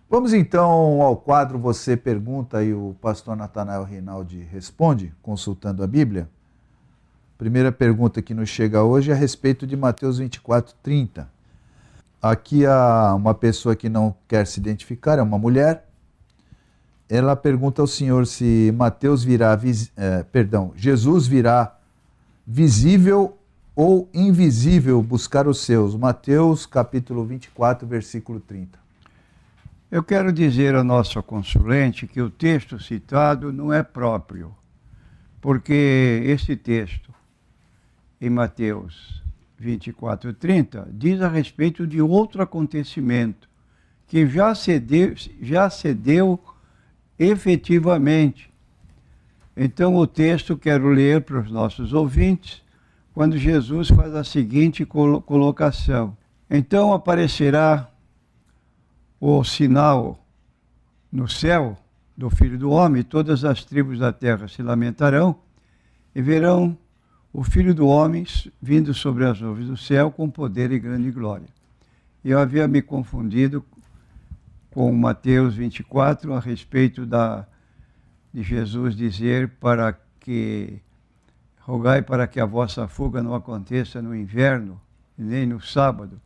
Vamos então ao quadro Você Pergunta e o pastor Natanael Rinaldi responde, consultando a Bíblia. Primeira pergunta que nos chega hoje é a respeito de Mateus 24:30. Aqui há uma pessoa que não quer se identificar, é uma mulher. Ela pergunta ao Senhor se Jesus virá visível ou invisível buscar os seus. Mateus capítulo 24, versículo 30. Eu quero dizer ao nosso consulente que o texto citado não é próprio, porque esse texto, em Mateus 24:30, diz a respeito de outro acontecimento que já se deu efetivamente. Então o texto quero ler para os nossos ouvintes, quando Jesus faz a seguinte colocação. Então aparecerá o sinal no céu do Filho do Homem, todas as tribos da terra se lamentarão e verão o Filho do Homem vindo sobre as nuvens do céu com poder e grande glória. Eu havia me confundido com Mateus 24 a respeito de Jesus dizer rogai para que a vossa fuga não aconteça no inverno, nem no sábado.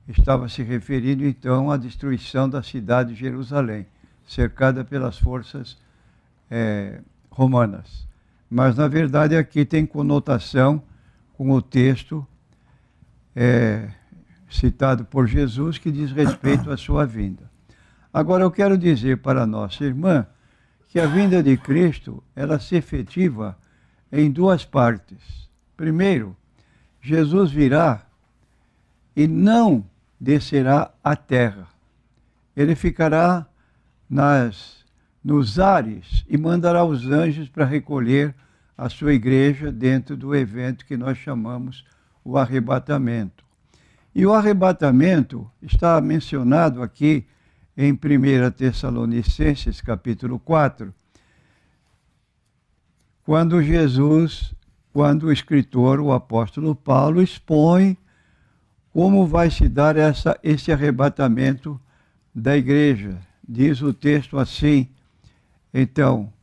Estava se referindo então à destruição da cidade de Jerusalém, cercada pelas forças romanas. Mas na verdade aqui tem conotação com o texto citado por Jesus, que diz respeito à sua vinda. Agora eu quero dizer para a nossa irmã que a vinda de Cristo, ela se efetiva em duas partes. Primeiro, Jesus virá e não descerá à terra. Ele ficará nos ares e mandará os anjos para recolher a sua igreja dentro do evento que nós chamamos o arrebatamento. E o arrebatamento está mencionado aqui em 1 Tessalonicenses, capítulo 4, quando o escritor, o apóstolo Paulo, expõe como vai se dar esse arrebatamento da igreja. Diz o texto assim, então,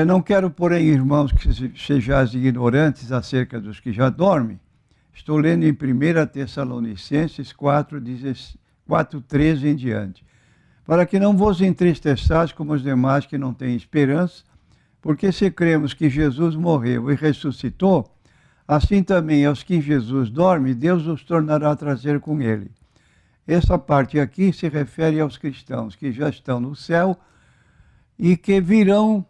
não quero, porém, irmãos, que sejais ignorantes acerca dos que já dormem. Estou lendo em 1 Tessalonicenses 4:13 em diante. Para que não vos entristeçais como os demais que não têm esperança, porque se cremos que Jesus morreu e ressuscitou, assim também aos que em Jesus dorme, Deus os tornará a trazer com ele. Essa parte aqui se refere aos cristãos que já estão no céu e que virão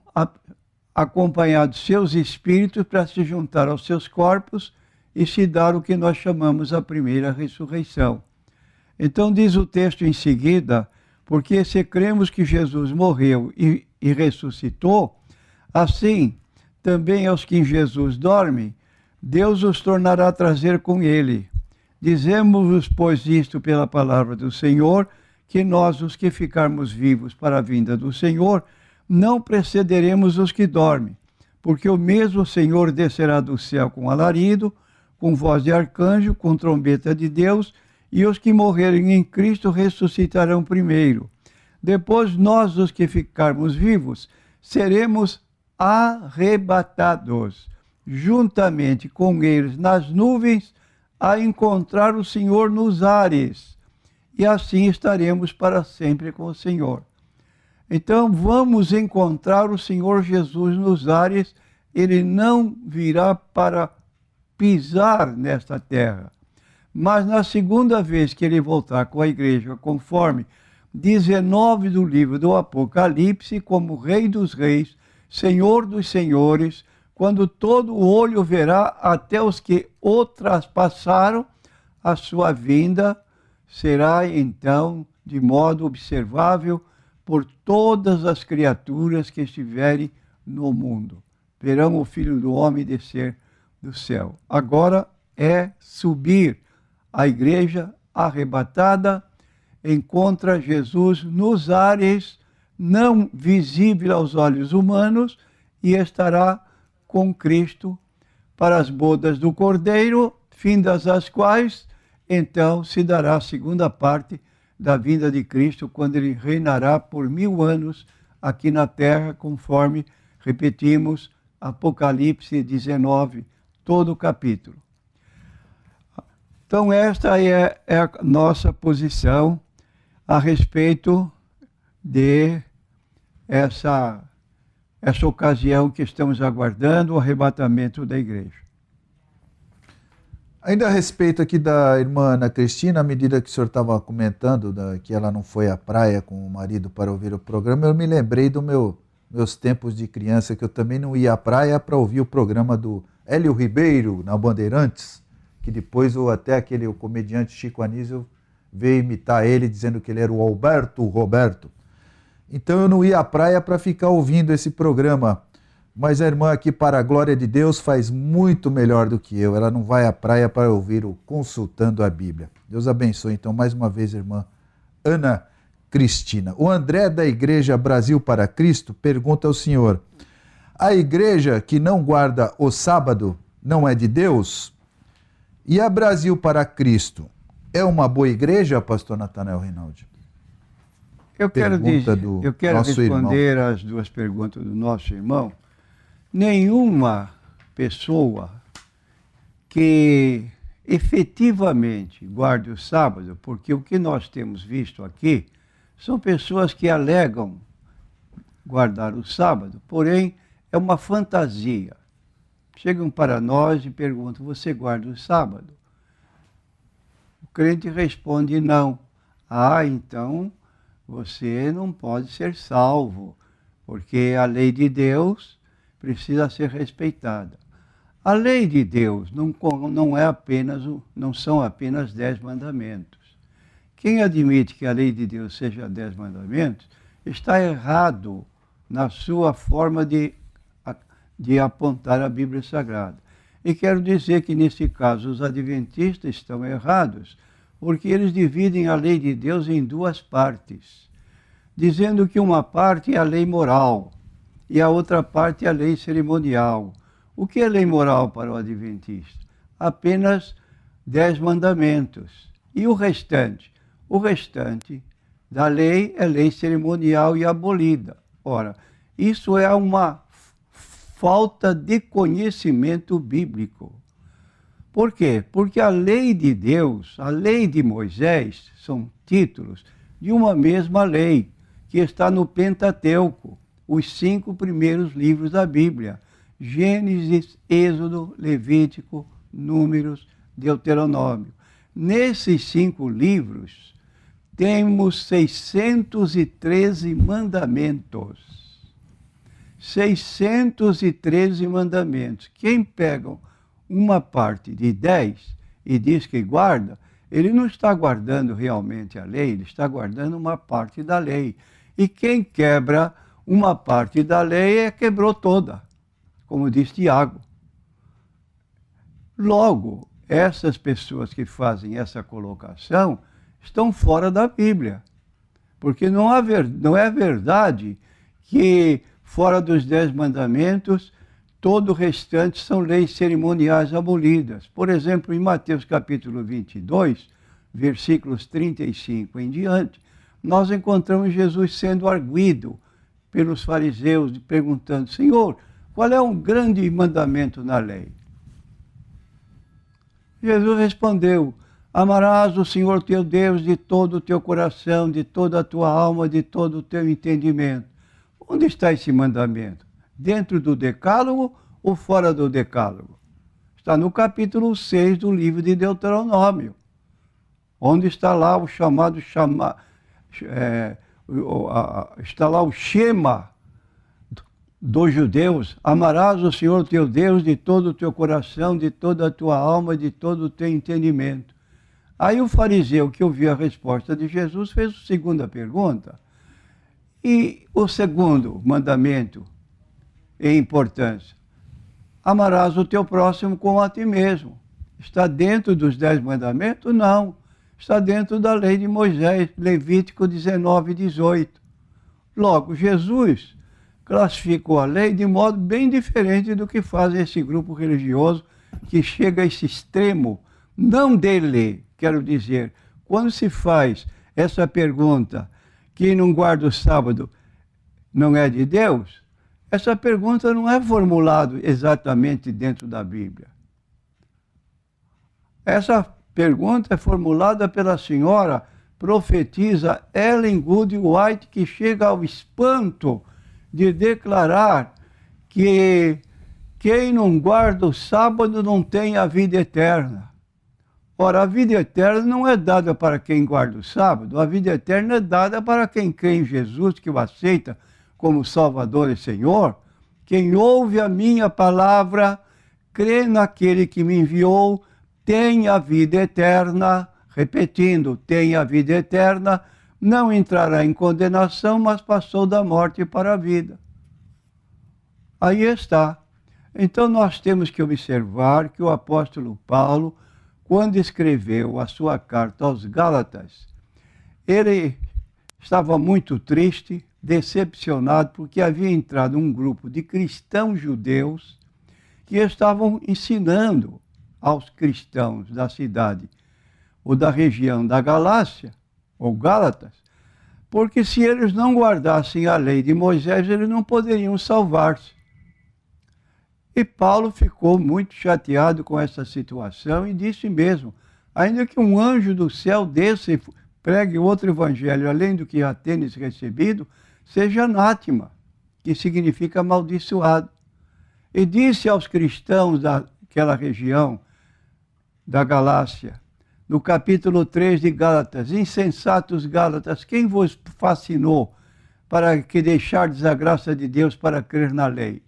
acompanhados seus espíritos para se juntar aos seus corpos e se dar o que nós chamamos a primeira ressurreição. Então diz o texto em seguida, porque se cremos que Jesus morreu e ressuscitou, assim também aos que em Jesus dormem, Deus os tornará a trazer com ele. Dizemos-vos, pois, isto pela palavra do Senhor, que nós, os que ficarmos vivos para a vinda do Senhor, não precederemos os que dormem, porque o mesmo Senhor descerá do céu com alarido, com voz de arcanjo, com trombeta de Deus, e os que morrerem em Cristo ressuscitarão primeiro. Depois nós, os que ficarmos vivos, seremos arrebatados, juntamente com eles nas nuvens, a encontrar o Senhor nos ares. E assim estaremos para sempre com o Senhor. Então vamos encontrar o Senhor Jesus nos ares. Ele não virá para pisar nesta terra. Mas na segunda vez que ele voltar com a igreja, conforme 19 do livro do Apocalipse, como Rei dos Reis, Senhor dos Senhores, quando todo o olho verá, até os que o traspassaram, a sua vinda será então de modo observável por todas as criaturas que estiverem no mundo. Verão o Filho do Homem descer do céu. Agora é subir. A igreja arrebatada encontra Jesus nos ares, não visível aos olhos humanos, e estará com Cristo para as bodas do Cordeiro, findas as quais, então se dará a segunda parte da vinda de Cristo, quando ele reinará por 1000 anos aqui na terra, conforme repetimos Apocalipse 19, todo o capítulo. Então esta é a nossa posição a respeito de essa ocasião que estamos aguardando, o arrebatamento da igreja. Ainda a respeito aqui da irmã Ana Cristina, à medida que o senhor estava comentando que ela não foi à praia com o marido para ouvir o programa, eu me lembrei dos meus tempos de criança, que eu também não ia à praia para ouvir o programa do Hélio Ribeiro, na Bandeirantes, que depois até o comediante Chico Anísio veio imitar ele, dizendo que ele era o Alberto Roberto. Então eu não ia à praia para ficar ouvindo esse programa. Mas a irmã aqui, para a glória de Deus, faz muito melhor do que eu. Ela não vai à praia para ouvir o Consultando a Bíblia. Deus abençoe, então, mais uma vez, irmã Ana Cristina. O André, da Igreja Brasil para Cristo, pergunta ao senhor: a igreja que não guarda o sábado não é de Deus? E a Brasil para Cristo é uma boa igreja, pastor Natanael Rinaldi? Eu quero responder às duas perguntas do nosso irmão. Nenhuma pessoa que efetivamente guarde o sábado, porque o que nós temos visto aqui são pessoas que alegam guardar o sábado, porém é uma fantasia. Chegam para nós e perguntam: você guarda o sábado? O crente responde: não. Ah, então você não pode ser salvo, porque a lei de Deus precisa ser respeitada. A lei de Deus não são apenas 10 mandamentos. Quem admite que a lei de Deus seja 10 mandamentos está errado na sua forma de apontar a Bíblia Sagrada. E quero dizer que, nesse caso, os adventistas estão errados, porque eles dividem a lei de Deus em duas partes, dizendo que uma parte é a lei moral e a outra parte é a lei cerimonial. O que é lei moral para o adventista? Apenas 10 mandamentos. E o restante? O restante da lei é lei cerimonial e abolida. Ora, isso é uma falta de conhecimento bíblico. Por quê? Porque a lei de Deus, a lei de Moisés, são títulos de uma mesma lei, que está no Pentateuco, os 5 primeiros livros da Bíblia: Gênesis, Êxodo, Levítico, Números, Deuteronômio. Nesses 5 livros, temos 613 mandamentos. 613 mandamentos. Quem pega uma parte de 10 e diz que guarda, ele não está guardando realmente a lei, ele está guardando uma parte da lei. E quem quebra uma parte da lei quebrou toda, como diz Tiago. Logo, essas pessoas que fazem essa colocação estão fora da Bíblia, porque não é verdade que fora dos 10 mandamentos, todo o restante são leis cerimoniais abolidas. Por exemplo, em Mateus capítulo 22, versículos 35 em diante, nós encontramos Jesus sendo arguido pelos fariseus, perguntando: Senhor, qual é um grande mandamento na lei? Jesus respondeu: amarás o Senhor teu Deus de todo o teu coração, de toda a tua alma, de todo o teu entendimento. Onde está esse mandamento? Dentro do Decálogo ou fora do Decálogo? Está no capítulo 6 do livro de Deuteronômio, onde está lá o chamado está lá o Shema dos judeus: amarás o Senhor teu Deus de todo o teu coração, de toda a tua alma, de todo o teu entendimento. Aí o fariseu, que ouviu a resposta de Jesus, fez a segunda pergunta. E o segundo mandamento em importância: amarás o teu próximo como a ti mesmo. Está dentro dos 10 mandamentos? Não. Está dentro da lei de Moisés, Levítico 19, 18. Logo, Jesus classificou a lei de modo bem diferente do que faz esse grupo religioso que chega a esse extremo, não dele, quero dizer, quando se faz essa pergunta, quem não guarda o sábado não é de Deus? Essa pergunta não é formulada exatamente dentro da Bíblia. Essa pergunta é formulada pela senhora profetisa Ellen Good White, que chega ao espanto de declarar que quem não guarda o sábado não tem a vida eterna. Ora, a vida eterna não é dada para quem guarda o sábado, a vida eterna é dada para quem crê em Jesus, que o aceita como Salvador e Senhor. Quem ouve a minha palavra, crê naquele que me enviou, tem a vida eterna. Repetindo, tem a vida eterna, não entrará em condenação, mas passou da morte para a vida. Aí está. Então nós temos que observar que o apóstolo Paulo, quando escreveu a sua carta aos Gálatas, ele estava muito triste, decepcionado, porque havia entrado um grupo de cristãos judeus que estavam ensinando aos cristãos da cidade ou da região da Galácia, ou Gálatas, porque se eles não guardassem a lei de Moisés, eles não poderiam salvar-se. E Paulo ficou muito chateado com essa situação e disse mesmo, ainda que um anjo do céu desça e pregue outro evangelho, além do que já tendes recebido, seja anátema, que significa amaldiçoado. E disse aos cristãos daquela região da Galácia, no capítulo 3 de Gálatas, insensatos Gálatas, quem vos fascinou para que deixardes a graça de Deus para crer na lei?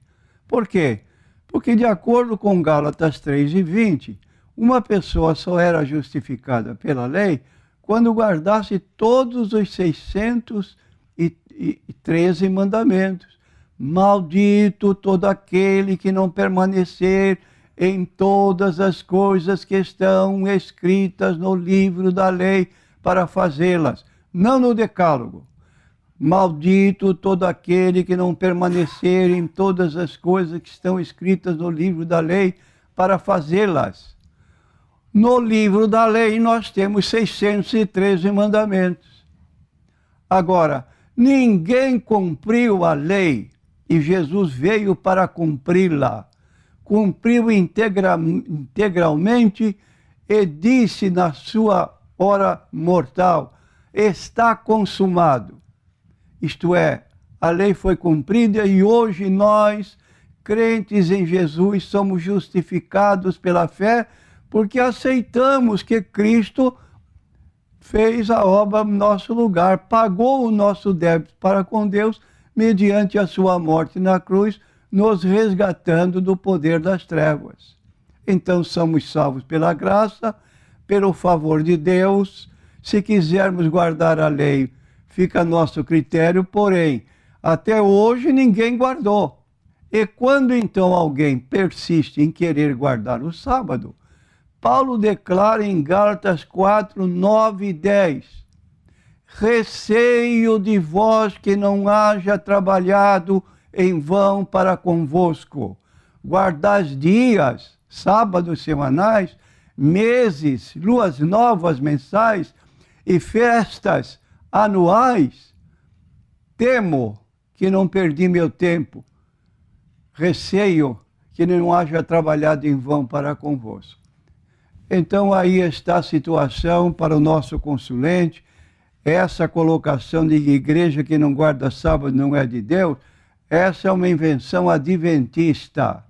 Por quê? Porque de acordo com Gálatas 3:20, uma pessoa só era justificada pela lei quando guardasse todos os 613 mandamentos. Maldito todo aquele que não permanecer em todas as coisas que estão escritas no livro da lei para fazê-las, não no decálogo. Maldito todo aquele que não permanecer em todas as coisas que estão escritas no livro da lei para fazê-las. No livro da lei nós temos 613 mandamentos. Agora, ninguém cumpriu a lei e Jesus veio para cumpri-la. Cumpriu integralmente e disse na sua hora mortal, está consumado. Isto é, a lei foi cumprida e hoje nós, crentes em Jesus, somos justificados pela fé porque aceitamos que Cristo fez a obra no nosso lugar, pagou o nosso débito para com Deus mediante a sua morte na cruz, nos resgatando do poder das trevas. Então somos salvos pela graça, pelo favor de Deus. Se quisermos guardar a lei, fica a nosso critério, porém, até hoje ninguém guardou. E quando então alguém persiste em querer guardar o sábado, Paulo declara em Gálatas 4, 9 e 10, receio de vós que não haja trabalhado em vão para convosco. Guardais dias, sábados semanais, meses, luas novas mensais e festas anuais. Temo que não perdi meu tempo. Receio que não haja trabalhado em vão para convosco. Então aí está a situação para o nosso consulente. Essa colocação de igreja que não guarda sábado não é de Deus, essa é uma invenção adventista.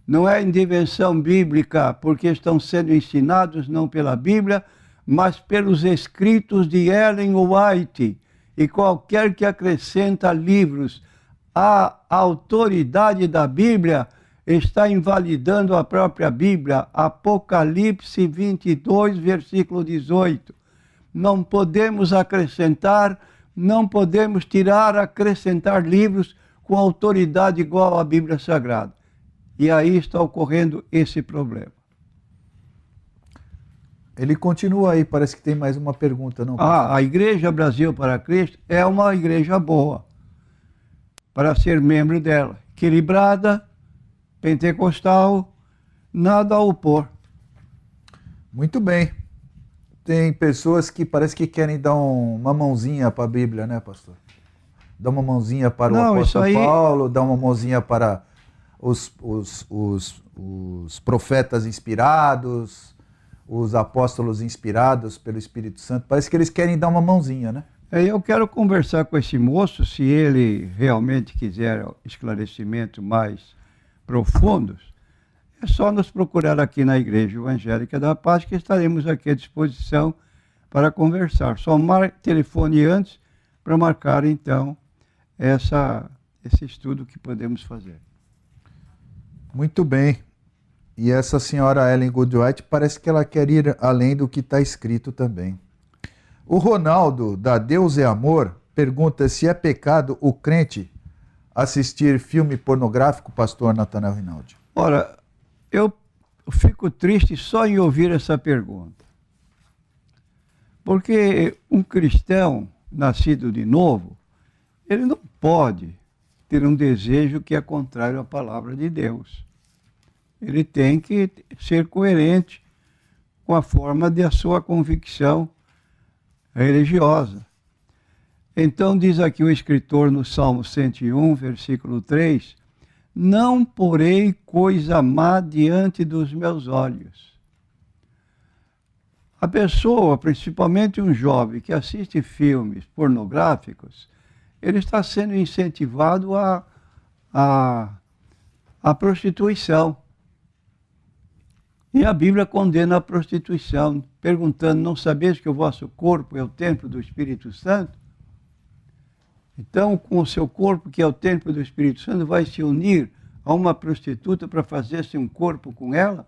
Não é invenção bíblica, porque estão sendo ensinados não pela Bíblia, mas pelos escritos de Ellen White. E qualquer que acrescenta livros à autoridade da Bíblia está invalidando a própria Bíblia. Apocalipse 22, versículo 18. Não podemos acrescentar, não podemos tirar, acrescentar livros com autoridade igual à Bíblia Sagrada. E aí está ocorrendo esse problema. Ele continua aí, parece que tem mais uma pergunta, não? A Igreja Brasil para Cristo é uma igreja boa para ser membro dela. Equilibrada, pentecostal, nada a opor. Muito bem. tem pessoas que parece que querem dar uma mãozinha para a Bíblia, né, pastor? Dar uma mãozinha para o apóstolo Paulo, dar uma mãozinha para os profetas inspirados, os apóstolos inspirados pelo Espírito Santo. Parece que eles querem dar uma mãozinha, né? Eu quero conversar com esse moço, se ele realmente quiser esclarecimentos mais profundos, é só nos procurar aqui na Igreja Evangélica da Paz, que estaremos aqui à disposição para conversar. Só marque telefone antes para marcar, então, esse estudo que podemos fazer. Muito bem. E essa senhora Ellen Goodwhite parece que ela quer ir além do que está escrito também. O Ronaldo, da Deus é Amor, pergunta se é pecado o crente assistir filme pornográfico, pastor Natanael Rinaldi. Ora, eu fico triste só em ouvir essa pergunta. Porque um cristão nascido de novo, ele não pode ter um desejo que é contrário à palavra de Deus. Ele tem que ser coerente com a forma da sua convicção religiosa. Então diz aqui o escritor no Salmo 101, versículo 3, não porei coisa má diante dos meus olhos. A pessoa, principalmente um jovem que assiste filmes pornográficos, ele está sendo incentivado à prostituição. E a Bíblia condena a prostituição, perguntando, não sabeis que o vosso corpo é o templo do Espírito Santo? Então, com o seu corpo, que é o templo do Espírito Santo, vai se unir a uma prostituta para fazer-se um corpo com ela?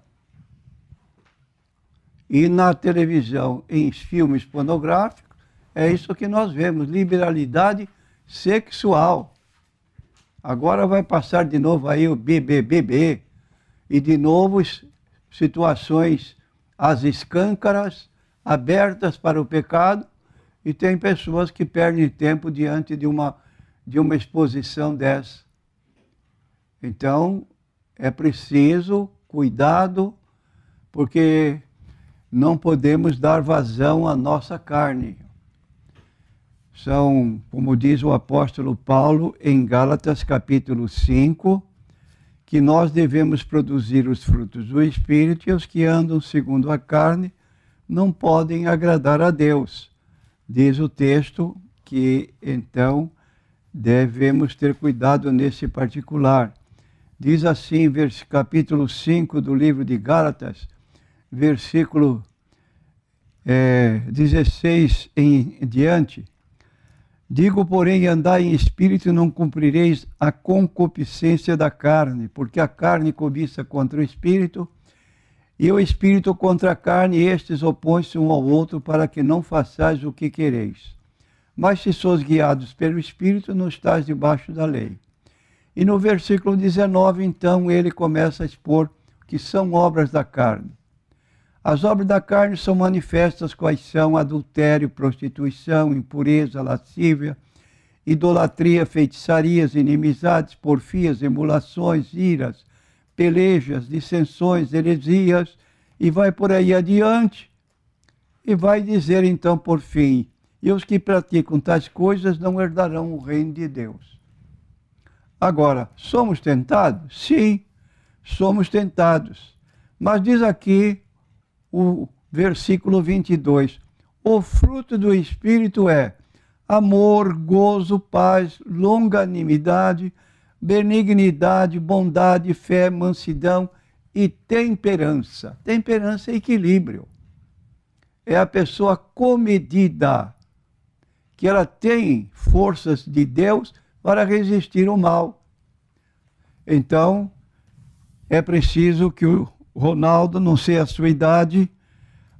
E na televisão, em filmes pornográficos, é isso que nós vemos, liberalidade sexual. Agora vai passar de novo aí o BBBB, e de novo situações às escâncaras, abertas para o pecado, e tem pessoas que perdem tempo diante de uma exposição dessa. Então, é preciso cuidado, porque não podemos dar vazão à nossa carne. São, como diz o apóstolo Paulo em Gálatas capítulo 5, que nós devemos produzir os frutos do Espírito, e os que andam segundo a carne não podem agradar a Deus. Diz o texto que, então, devemos ter cuidado nesse particular. Diz assim, capítulo 5 do livro de Gálatas, versículo 16 em diante. Digo, porém, andai em espírito e não cumprireis a concupiscência da carne, porque a carne cobiça contra o espírito, e o espírito contra a carne, e estes opõem-se um ao outro, para que não façais o que quereis. Mas se sois guiados pelo espírito, não estáis debaixo da lei. E no versículo 19, então, ele começa a expor que são obras da carne. As obras da carne são manifestas, quais são adultério, prostituição, impureza, lascívia, idolatria, feitiçarias, inimizades, porfias, emulações, iras, pelejas, dissensões, heresias, e vai por aí adiante. E vai dizer então por fim, e os que praticam tais coisas não herdarão o reino de Deus. Agora, somos tentados? Sim, somos tentados. Mas diz aqui o versículo 22, o fruto do Espírito é amor, gozo, paz, longanimidade, benignidade, bondade, fé, mansidão e temperança. Temperança é equilíbrio. É a pessoa comedida, que ela tem forças de Deus para resistir ao mal. Então, é preciso que o Ronaldo, não sei a sua idade,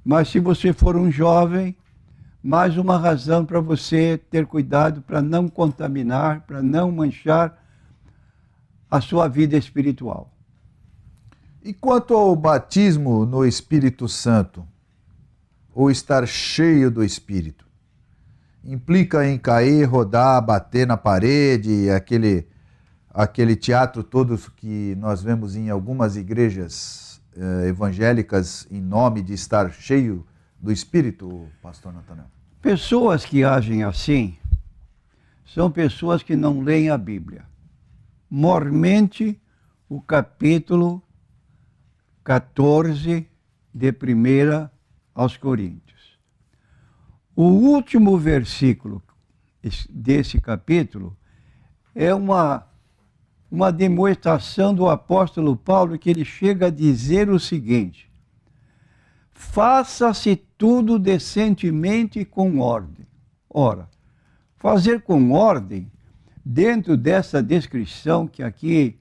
mas se você for um jovem, mais uma razão para você ter cuidado para não contaminar, para não manchar a sua vida espiritual. E quanto ao batismo no Espírito Santo, ou estar cheio do Espírito? Implica em cair, rodar, bater na parede, aquele teatro todo que nós vemos em algumas igrejas evangélicas em nome de estar cheio do Espírito, pastor Natanael? Pessoas que agem assim são pessoas que não leem a Bíblia. Mormente o capítulo 14 de 1 aos Coríntios. O último versículo desse capítulo é uma demonstração do apóstolo Paulo, que ele chega a dizer o seguinte: faça-se tudo decentemente e com ordem. Ora, fazer com ordem, dentro dessa descrição que aqui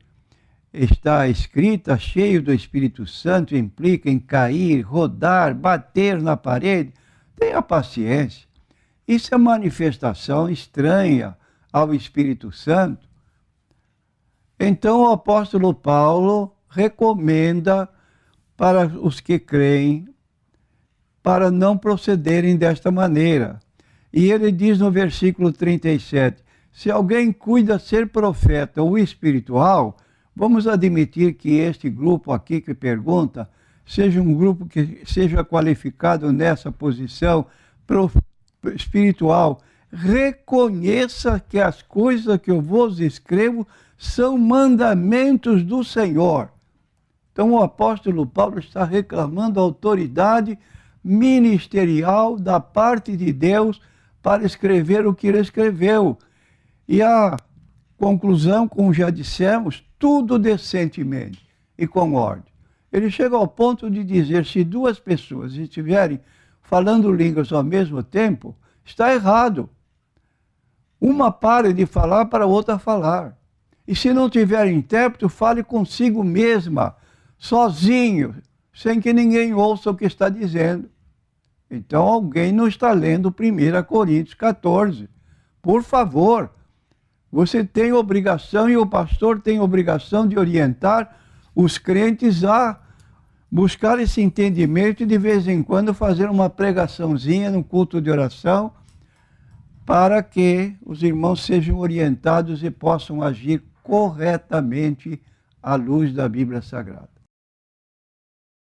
está escrita, cheio do Espírito Santo, implica em cair, rodar, bater na parede. Tenha paciência. Isso é manifestação estranha ao Espírito Santo. Então o apóstolo Paulo recomenda para os que creem para não procederem desta maneira. E ele diz no versículo 37, se alguém cuida ser profeta ou espiritual, vamos admitir que este grupo aqui que pergunta seja um grupo que seja qualificado nessa posição espiritual. Reconheça que as coisas que eu vos escrevo são mandamentos do Senhor. Então o apóstolo Paulo está reclamando a autoridade ministerial da parte de Deus para escrever o que ele escreveu. E a conclusão, como já dissemos, tudo decentemente e com ordem. Ele chega ao ponto de dizer, se duas pessoas estiverem falando línguas ao mesmo tempo, está errado. Uma pare de falar para a outra falar. E se não tiver intérprete, fale consigo mesma, sozinho, sem que ninguém ouça o que está dizendo. Então alguém não está lendo 1 Coríntios 14. Por favor, você tem obrigação e o pastor tem obrigação de orientar os crentes a buscar esse entendimento e de vez em quando fazer uma pregaçãozinha no culto de oração para que os irmãos sejam orientados e possam agir corretamente à luz da Bíblia Sagrada.